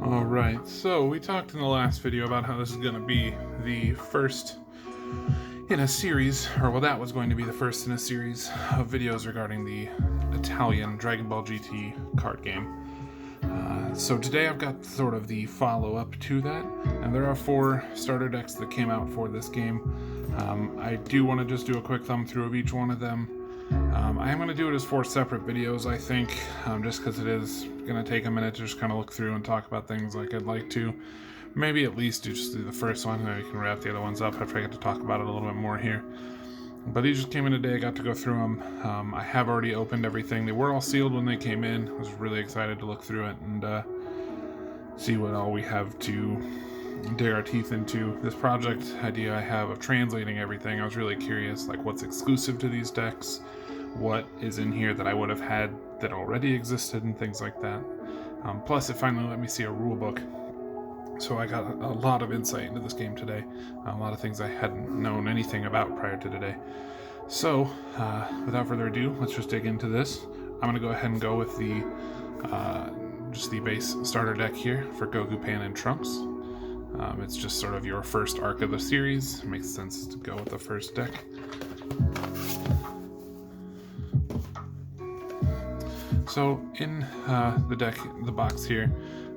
Alright, so we talked in the last video about how this is going to be the first in a series, or well, that was going to be the first in a series of videos regarding the Italian Dragon Ball GT card game. So today I've got sort of the follow-up to that, and there are 4 starter decks that came out for this game. I do want to just do a quick thumb through of each one of them. I am going to do it as 4 separate videos, I think, just because it is going to take a minute to just kind of look through and talk about things like I'd like to. Maybe at least just do the first one, and then we can wrap the other ones up after I get to talk about it a little bit more here. But these just came in today, I got to go through them. I have already opened everything. They were all sealed when they came in. I was really excited to look through it and see what all we have to dig our teeth into. This project idea I have of translating everything, I was really curious, like what's exclusive to these decks, what is in here that I would have had that already existed, and things like that. Plus, it finally let me see a rule book. So I got a lot of insight into this game today, a lot of things I hadn't known anything about prior to today. So, without further ado, let's just dig into this. I'm going to go ahead and go with the just the base starter deck here for Goku, Pan, and Trunks. It's just sort of your first arc of the series. It makes sense to go with the first deck. So in the box here,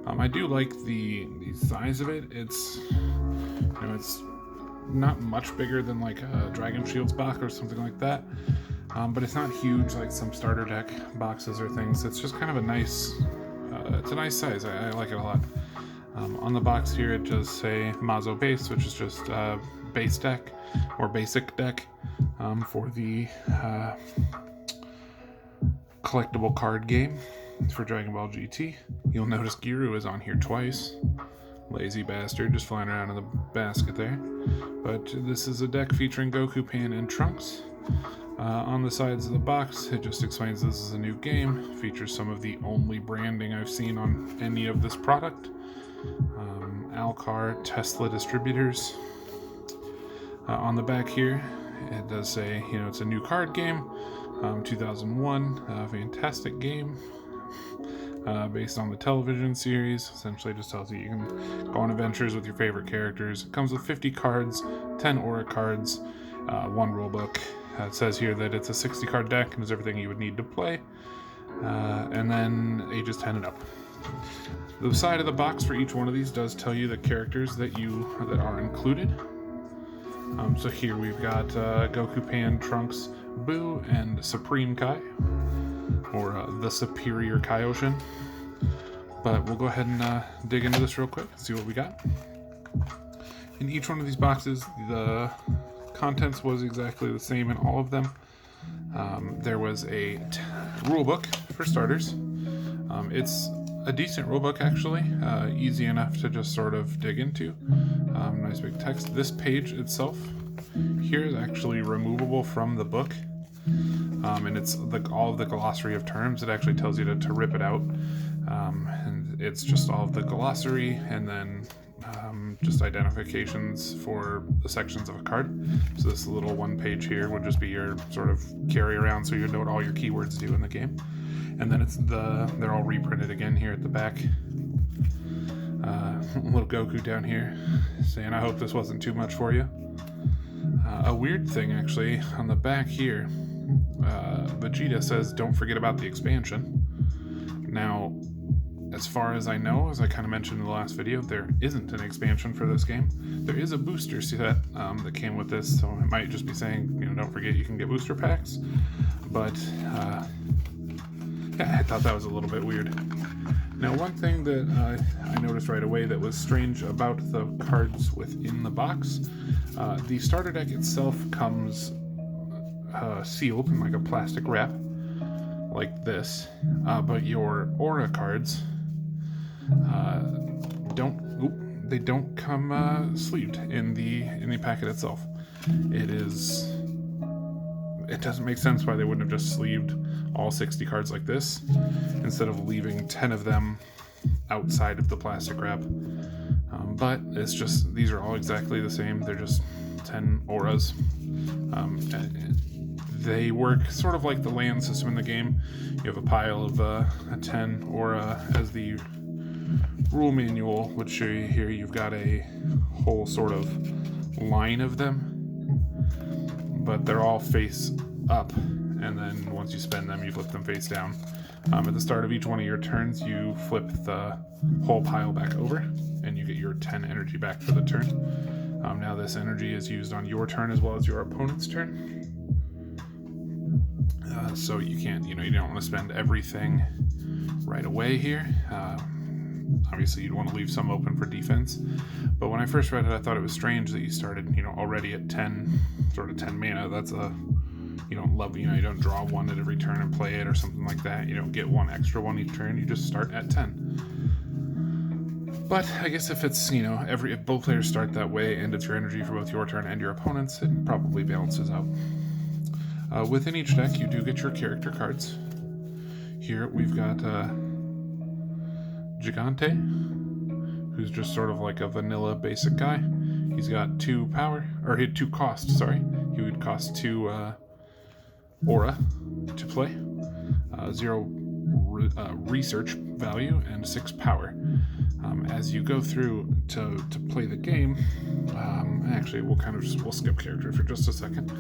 I do like the size of it. It's it's not much bigger than like a Dragon Shield's box or something like that, but it's not huge like some starter deck boxes or things. It's just kind of a nice, it's a nice size. I like it a lot. On the box here, it does say Mazo Base, which is just base deck or basic deck for the collectible card game for Dragon Ball GT. You'll notice Giru is on here twice. Lazy bastard, just flying around in the basket there. But this is a deck featuring Goku, Pan, and Trunks. On the sides of the box, it just explains this is a new game. Features some of the only branding I've seen on any of this product. Alcar Tesla distributors. On the back here, it does say, it's a new card game. 2001, fantastic game. Based on the television series. Essentially just tells you can go on adventures with your favorite characters. It comes with 50 cards, 10 aura cards, 1 rulebook. It says here that it's a 60 card deck and is everything you would need to play. And then ages 10 and up. The side of the box for each one of these does tell you the characters that are included. So here we've got Goku, Pan, Trunks, Boo, and Supreme Kai, or the Superior Kaioshin. But we'll go ahead and dig into this real quick and see what we got. In each one of these boxes, the contents was exactly the same in all of them. There was a rulebook for starters. It's a decent rulebook, actually, easy enough to just sort of dig into. Nice big text. This page itself here is actually removable from the book, and it's all of the glossary of terms. It actually tells you to rip it out, and it's just all of the glossary and then just identifications for the sections of a card. So this little one page here would just be your sort of carry around, so you know what all your keywords do in the game. And then they're all reprinted again here at the back. Little Goku down here saying, "I hope this wasn't too much for you." A weird thing actually on the back here, Vegeta says, "Don't forget about the expansion." Now, as far as I know, as I kind of mentioned in the last video, there isn't an expansion for this game. There is a booster set that came with this, so it might just be saying, don't forget you can get booster packs. But yeah, I thought that was a little bit weird. Now, one thing that I noticed right away that was strange about the cards within the box, the starter deck itself comes sealed in like a plastic wrap, like this, but your aura cards don't come sleeved in the packet itself. It doesn't make sense why they wouldn't have just sleeved all 60 cards like this instead of leaving 10 of them outside of the plastic wrap. But it's just, these are all exactly the same. They're just 10 auras. They work sort of like the land system in the game. You have a pile of a 10 aura as the rule manual would show you here you've got a whole sort of line of them, but they're all face up, and then once you spend them, you flip them face down. At the start of each one of your turns, you flip the whole pile back over, and you get your 10 energy back for the turn. Now this energy is used on your turn as well as your opponent's turn. So you can't, you don't want to spend everything right away here. Obviously you'd want to leave some open for defense, but when I first read it, I thought it was strange that you started, already at 10 mana. That's you don't draw one at every turn and play it or something like that. You don't get one extra one each turn. You just start at 10. But I guess if it's, if both players start that way and it's your energy for both your turn and your opponent's, it probably balances out. Within each deck, you do get your character cards. Here we've got Gigante, who's just sort of like a vanilla basic guy. He's got 2 cost, sorry. He would cost 2 aura to play, 0 research value, and 6 power. As you go through to play the game, actually we'll skip character for just a second.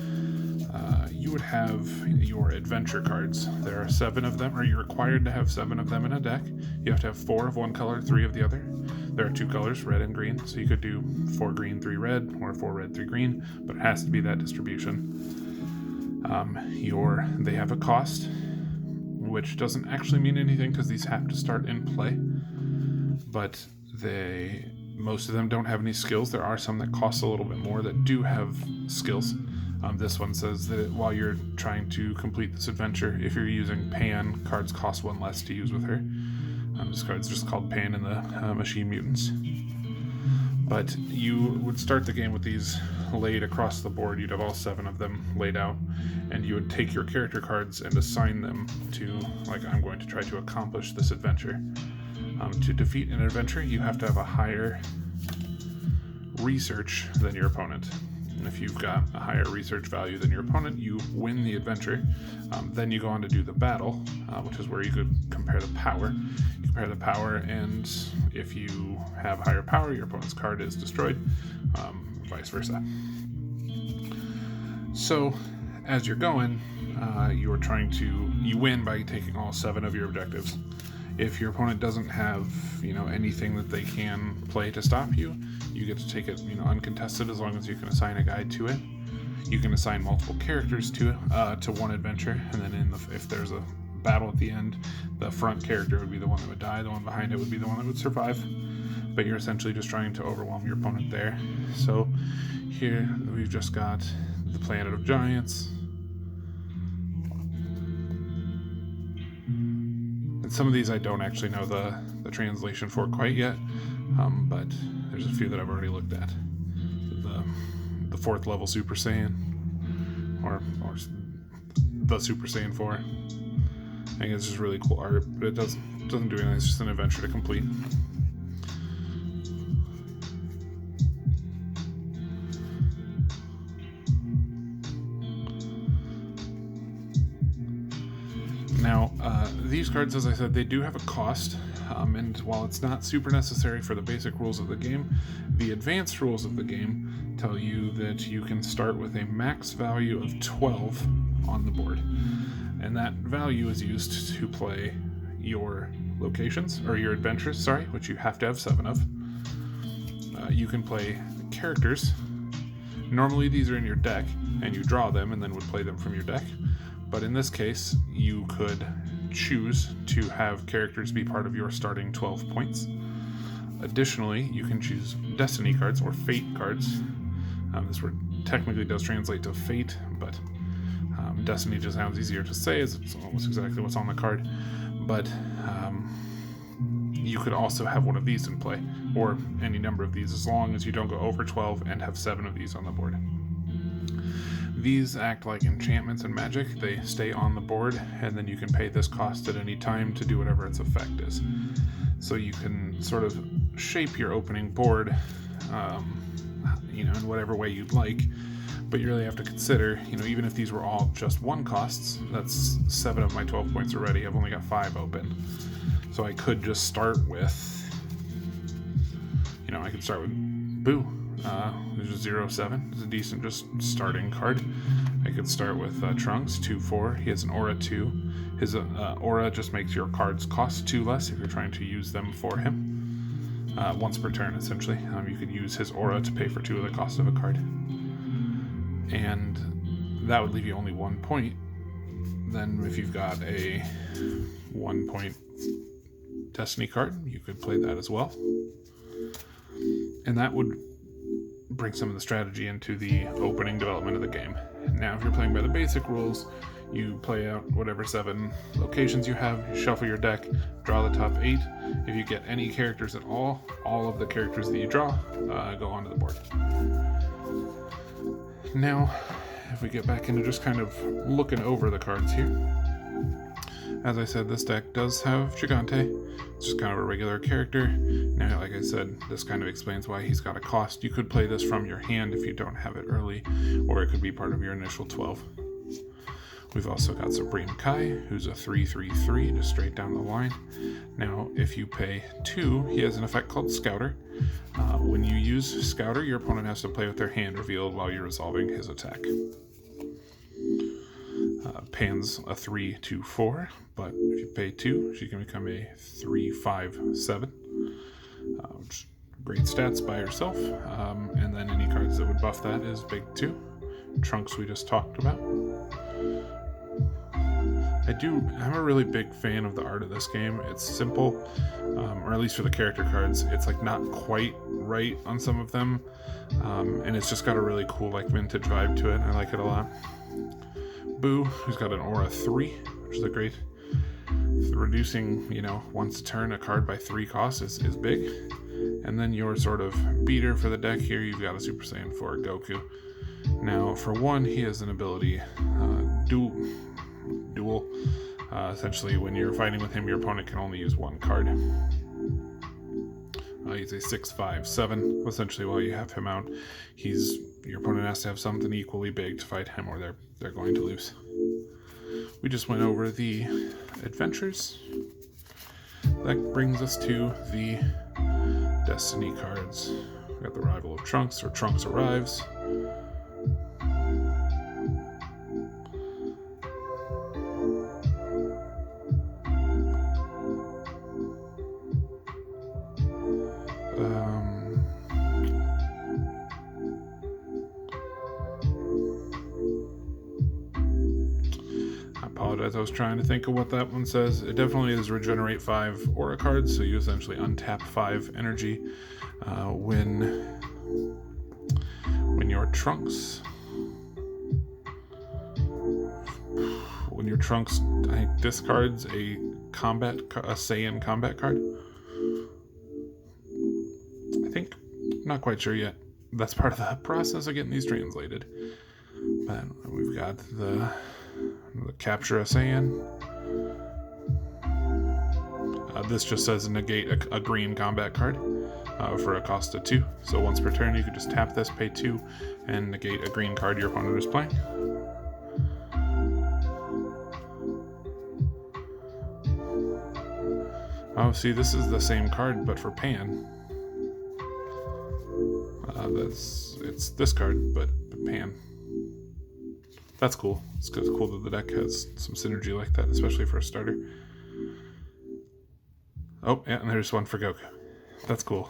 You would have your adventure cards. There are 7 of them, or you're required to have 7 of them in a deck. You have to have 4 of one color, 3 of the other. There are 2 colors, red and green, so you could do 4 green, 3 red, or 4 red, 3 green, but it has to be that distribution. They have a cost, which doesn't actually mean anything because these have to start in play, but most of them don't have any skills. There are some that cost a little bit more that do have skills. This one says that while you're trying to complete this adventure, if you're using Pan, cards cost 1 less to use with her. This card's just called Pan in the Machine Mutants. But you would start the game with these laid across the board. You'd have all 7 of them laid out, and you would take your character cards and assign them to, I'm going to try to accomplish this adventure. To defeat an adventure, you have to have a higher research than your opponent. And if you've got a higher research value than your opponent, you win the adventure. Then you go on to do the battle, which is where you could compare the power. You compare the power, and if you have higher power, your opponent's card is destroyed, vice versa. So, as you're going, you win by taking all 7 of your objectives. If your opponent doesn't have, anything that they can play to stop you, you get to take it, uncontested, as long as you can assign a guide to it. You can assign multiple characters to one adventure, and then if there's a battle at the end, the front character would be the one that would die, the one behind it would be the one that would survive. But you're essentially just trying to overwhelm your opponent there. So here we've just got the Planet of Giants. And some of these I don't actually know the translation for quite yet, but there's a few that I've already looked at. The 4th level Super Saiyan, or the Super Saiyan 4. I think it's just really cool art, but it doesn't do anything. It's just an adventure to complete. Now, these cards, as I said, they do have a cost, and while it's not super necessary for the basic rules of the game, the advanced rules of the game tell you that you can start with a max value of 12 on the board, and that value is used to play your locations, or your adventures, which you have to have 7 of. You can play characters. Normally these are in your deck, and you draw them and then would play them from your deck. But in this case, you could choose to have characters be part of your starting 12 points. Additionally, you can choose Destiny cards or Fate cards. This word technically does translate to Fate, but Destiny just sounds easier to say, as it's almost exactly what's on the card. But you could also have one of these in play, or any number of these, as long as you don't go over 12 and have 7 of these on the board. These act like enchantments and magic. They stay on the board, and then you can pay this cost at any time to do whatever its effect is. So you can sort of shape your opening board, in whatever way you'd like, but you really have to consider, even if these were all just 1 costs, that's 7 of my 12 points already. I've only got 5 open. So I could just start with, I could start with Boo, which is 0-7. It's a decent just starting card. I could start with Trunks, 2-4. He has an Aura 2. His Aura just makes your cards cost 2 less if you're trying to use them for him. Once per turn, essentially. You could use his Aura to pay for 2 of the cost of a card. And that would leave you only 1 point. Then if you've got a 1 point Destiny card, you could play that as well. And that would bring some of the strategy into the opening development of the game. Now, if you're playing by the basic rules, you play out whatever 7 locations you have, you shuffle your deck, draw the top 8. If you get any characters at all of the characters that you draw go onto the board. Now, if we get back into just kind of looking over the cards here, as I said, this deck does have Gigante. It's just kind of a regular character. Now, like I said, this kind of explains why he's got a cost. You could play this from your hand if you don't have it early, or it could be part of your initial 12. We've also got Supreme Kai, who's a 3/3/3, just straight down the line. Now, if you pay 2, he has an effect called Scouter. When you use Scouter, your opponent has to play with their hand revealed while you're resolving his attack. Pan's a 3/2/4, but if you pay 2, she can become a 3/5/7. Great stats by herself. And then any cards that would buff that is big 2. Trunks we just talked about. I'm a really big fan of the art of this game. It's simple, or at least for the character cards, it's like not quite right on some of them, and it's just got a really cool like vintage vibe to it. I like it a lot. Boo, who's got an Aura 3, which is a great, reducing, once a turn a card by 3 costs is big. And then your sort of beater for the deck here, you've got a Super Saiyan 4 Goku. Now, for 1, he has an ability, Duel. Essentially, when you're fighting with him, your opponent can only use 1 card. He's a 6/5/7. Essentially, while you have him out, your opponent has to have something equally big to fight him, or they're going to lose. We just went over the adventures. That brings us to the Destiny cards. We got the Arrival of Trunks, or Trunks Arrives. I was trying to think of what that one says. It definitely is regenerate 5 aura cards, so you essentially untap 5 energy when your Trunks I think discards a Saiyan combat card. I think, I'm not quite sure yet. That's part of the process of getting these translated. But we've got the Capture a Saiyan. This just says negate a green combat card for a cost of 2. So once per turn, you could just tap this, pay 2, and negate a green card your opponent is playing. Oh, see, this is the same card, but for Pan. It's this card, but Pan. That's cool. It's cool that the deck has some synergy like that, especially for a starter. Oh, yeah, and there's one for Goku. That's cool.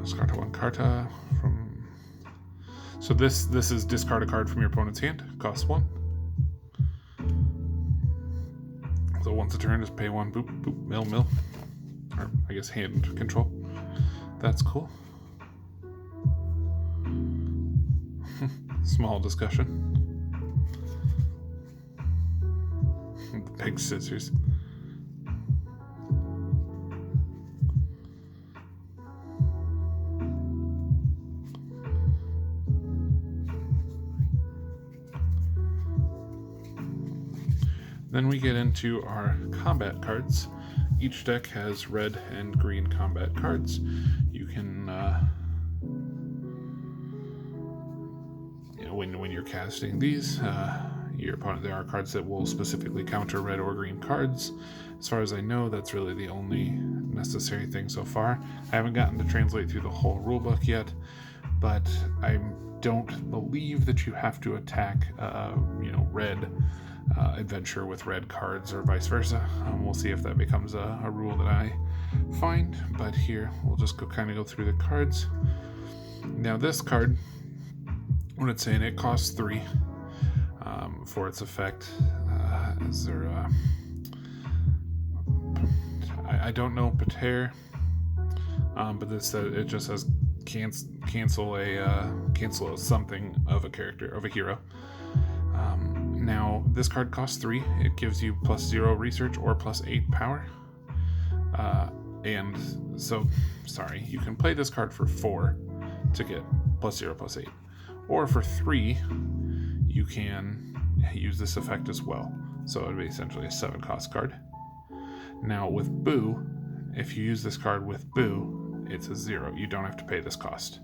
Discard 1 Karta from... So this is discard a card from your opponent's hand. Costs 1. So once a turn, just pay 1, boop, boop, mill. Or, I guess, hand control. That's cool. Small discussion. The big scissors. Then we get into our combat cards. Each deck has red and green combat cards. You can when you're casting these, your opponent, there are cards that will specifically counter red or green cards. As far as I know, that's really the only necessary thing so far. I haven't gotten to translate through the whole rulebook yet, but I don't believe that you have to attack, red adventure with red cards or vice versa. We'll see if that becomes a rule that I find, but here we'll just kind of go through the cards. Now this card, what it's saying, it costs 3 for its effect. Is there I don't know Pater, but it just says cancel a something of a character, of a hero. Now this card costs 3. It gives you +0 research or +8 power. And so, sorry, you can play this card for 4 to get +0, +8. Or for 3, you can use this effect as well. So it would be essentially a 7-cost card. Now with Boo, if you use this card with Boo, it's a 0. You don't have to pay this cost.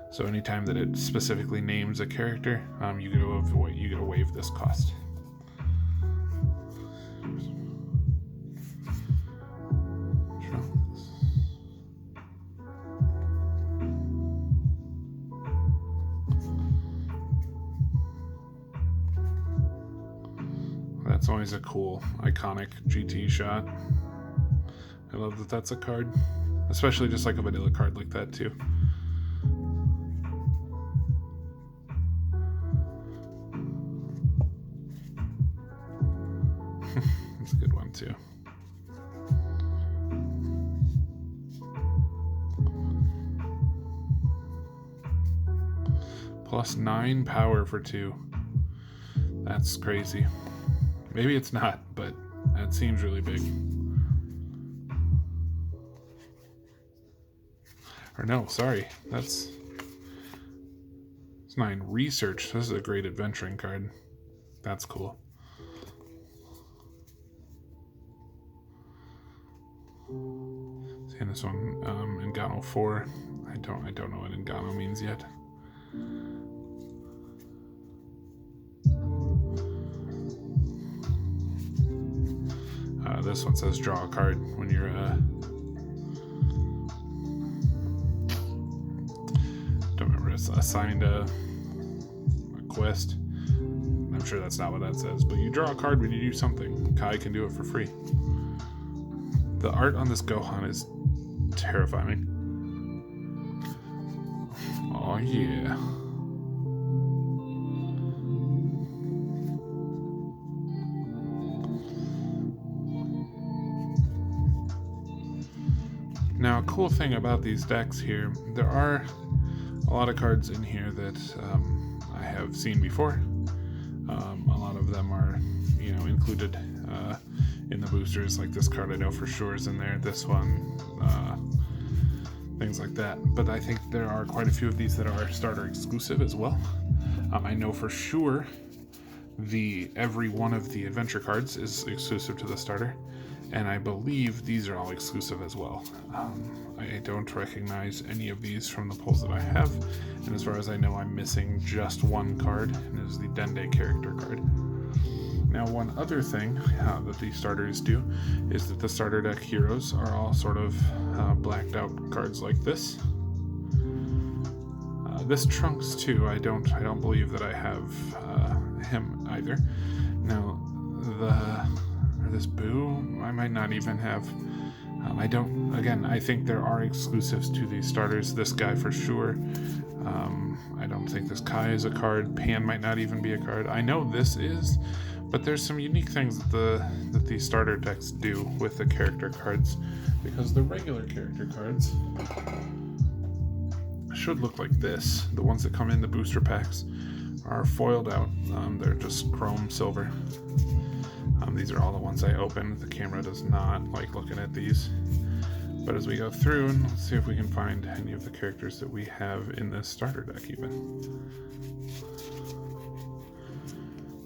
So anytime that it specifically names a character, you get to waive this cost. That's always a cool, iconic GT shot. I love that that's a card, especially just like a vanilla card like that too. That's a good one too. +9 power for 2. That's crazy. Maybe it's not, but that seems really big. Or no, sorry. It's 9 research. This is a great adventuring card. That's cool. And this one, Engano 4. I don't know what Engano means yet. This one says draw a card when you're don't remember, it's assigned a quest. I'm sure that's not what that says, but you draw a card when you do something. Kai can do it for free. The art on this Gohan is terrifying. Oh yeah. Now, a cool thing about these decks here, there are a lot of cards in here that I have seen before. A lot of them are, included in the boosters. Like this card I know for sure is in there, this one, things like that. But I think there are quite a few of these that are starter exclusive as well. I know for sure every one of the adventure cards is exclusive to the starter. And I believe these are all exclusive as well. I don't recognize any of these from the pulls that I have, and as far as I know, I'm missing just one card, and it is the Dende character card. Now, one other thing that these starters do is that the starter deck heroes are all sort of blacked out cards like this. This Trunks too. I don't believe that I have him either. Now, this Boo, I might not even have. I think there are exclusives to these starters. This guy for sure. I don't think this Kai is a card. Pan might not even be a card. I know this is, but there's some unique things that these starter decks do with the character cards, because the regular character cards should look like this. The ones that come in the booster packs are foiled out. They're just chrome silver. These are all the ones I opened. The camera does not like looking at these. But as we go through, and let's see if we can find any of the characters that we have in this starter deck even.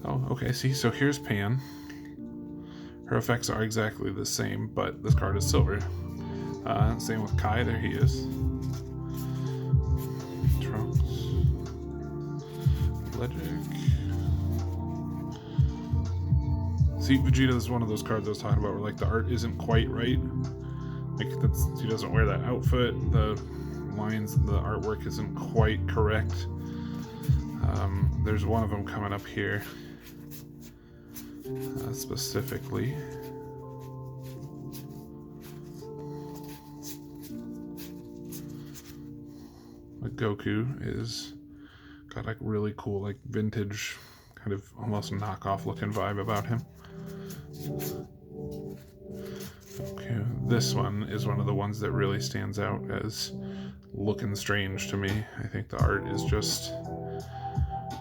Oh, okay, see, so here's Pan. Her effects are exactly the same, but this card is silver. Same with Kai, there he is. Trunks. See, Vegeta is one of those cards I was talking about where like the art isn't quite right. Like he doesn't wear that outfit. The lines, the artwork isn't quite correct. There's one of them coming up here specifically. Like Goku is got like really cool, like vintage, kind of almost knockoff looking vibe about him. Okay, this one is one of the ones that really stands out as looking strange to me. I think the art is just,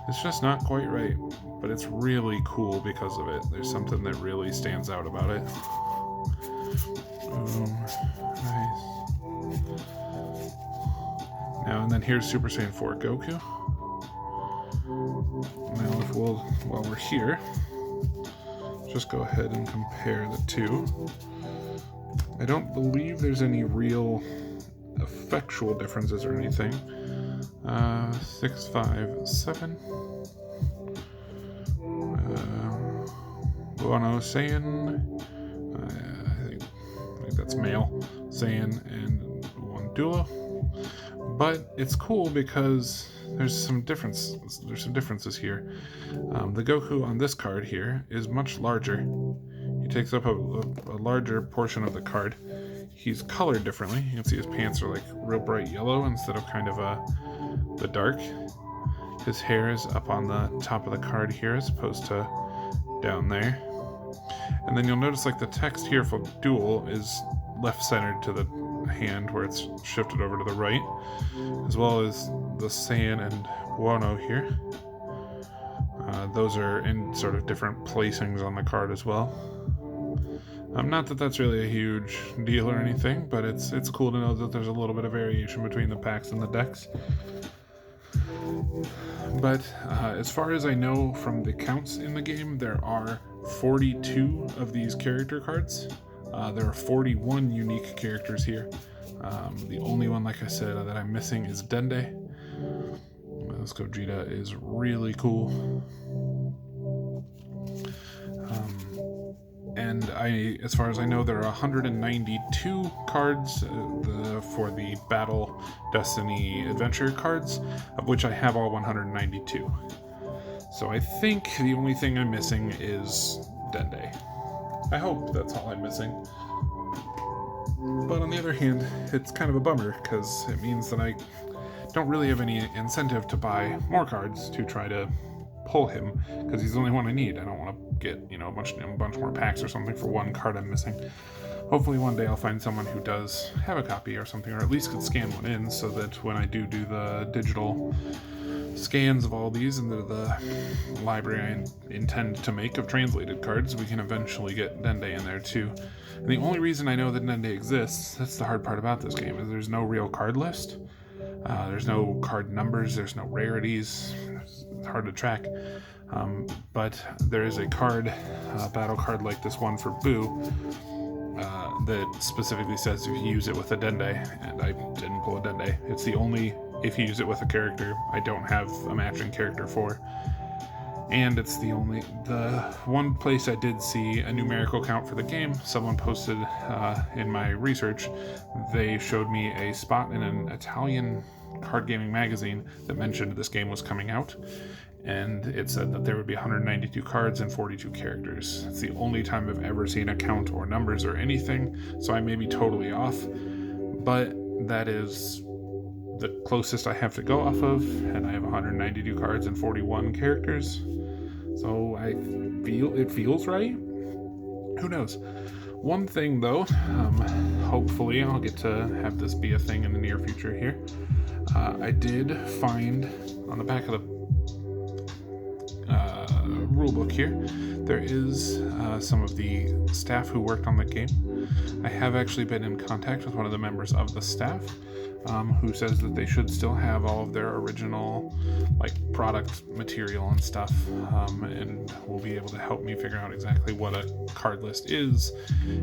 it's just not quite right, but it's really cool because of it. There's something that really stands out about it. Nice. Now and then here's Super Saiyan 4 Goku. Now while we're here, just go ahead and compare the two. I don't believe there's any real effectual differences or anything. 6, 5, 7. Buono Saiyan. I think that's male Saiyan and one duo. But it's cool because there's some differences here. The Goku on this card here is much larger. He takes up a larger portion of the card. He's colored differently. You can see his pants are like real bright yellow instead of kind of the dark. His hair is up on the top of the card here as opposed to down there. And then you'll notice like the text here for dual is left centered to the hand where it's shifted over to the right, as well as the Saiyan and Buono here. Those are in sort of different placings on the card as well. Not that that's really a huge deal or anything, but it's cool to know that there's a little bit of variation between the packs and the decks. But as far as I know from the counts in the game, there are 42 of these character cards. There are 41 unique characters here. The only one, like I said, that I'm missing is Dende. This Gogeta is really cool. And as far as I know, there are 192 cards for the Battle Destiny Adventure cards, of which I have all 192. So I think the only thing I'm missing is Dende. I hope that's all I'm missing. But on the other hand, it's kind of a bummer because it means that I don't really have any incentive to buy more cards to try to pull him, because he's the only one I need. I don't want to get, a bunch more packs or something for one card I'm missing. Hopefully one day I'll find someone who does have a copy or something, or at least could scan one in, so that when I do the digital scans of all these into the library I intend to make of translated cards, we can eventually get Dende in there too. And the only reason I know that Dende exists, that's the hard part about this game, is there's no real card list. There's no card numbers, there's no rarities, it's hard to track. But there is a card, battle card like this one for Boo, that specifically says if you use it with a Dende, and I didn't pull a Dende. It's the only, if you use it with a character, I don't have a matching character for. And it's the one place I did see a numerical count for the game. Someone posted in my research, they showed me a spot in an Italian card gaming magazine that mentioned this game was coming out. And it said that there would be 192 cards and 42 characters. It's the only time I've ever seen a count or numbers or anything, so I may be totally off. But that is the closest I have to go off of, and I have 192 cards and 41 characters. So it feels right. Who knows? One thing though, hopefully I'll get to have this be a thing in the near future here. I did find on the back of the rulebook here, there is some of the staff who worked on the game. I have actually been in contact with one of the members of the staff, who says that they should still have all of their original product material and stuff, and will be able to help me figure out exactly what a card list is,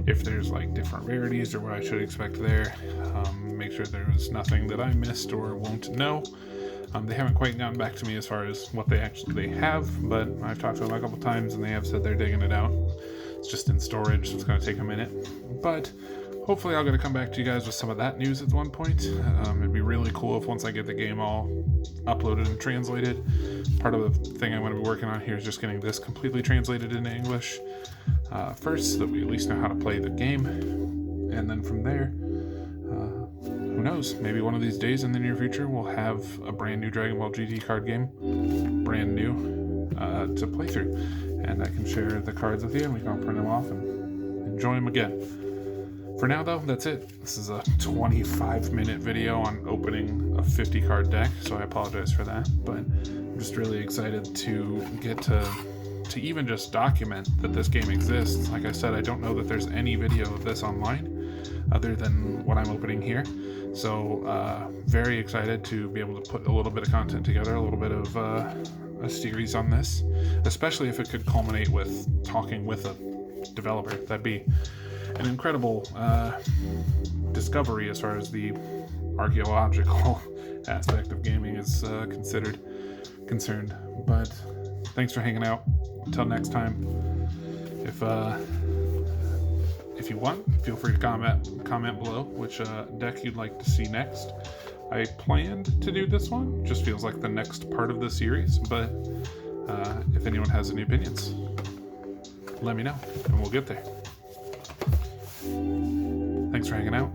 if there's different rarities or what I should expect there, make sure there was nothing that I missed or won't know. They haven't quite gotten back to me as far as what they have, but I've talked to them a couple times and they have said they're digging it out. It's just in storage, so it's going to take a minute. But hopefully I'm going to come back to you guys with some of that news at one point. It'd be really cool if once I get the game all uploaded and translated. Part of the thing I'm going to be working on here is just getting this completely translated into English first, so that we at least know how to play the game. And then from there, who knows, maybe one of these days in the near future we'll have a brand new Dragon Ball GT card game, brand new, to play through. And I can share the cards with you and we can all print them off and enjoy them again. For now though, that's it. This is a 25-minute video on opening a 50 card deck, so I apologize for that, but I'm just really excited to get to even just document that this game exists. Like I said, I don't know that there's any video of this online other than what I'm opening here. So very excited to be able to put a little bit of content together, a little bit of a series on this, especially if it could culminate with talking with a developer. That'd be an incredible discovery as far as the archaeological aspect of gaming is concerned. But thanks for hanging out. Until next time, if you want, feel free to comment below which deck you'd like to see next. I planned to do this one, just feels like the next part of the series, but if anyone has any opinions, let me know and we'll get there. Thanks for hanging out.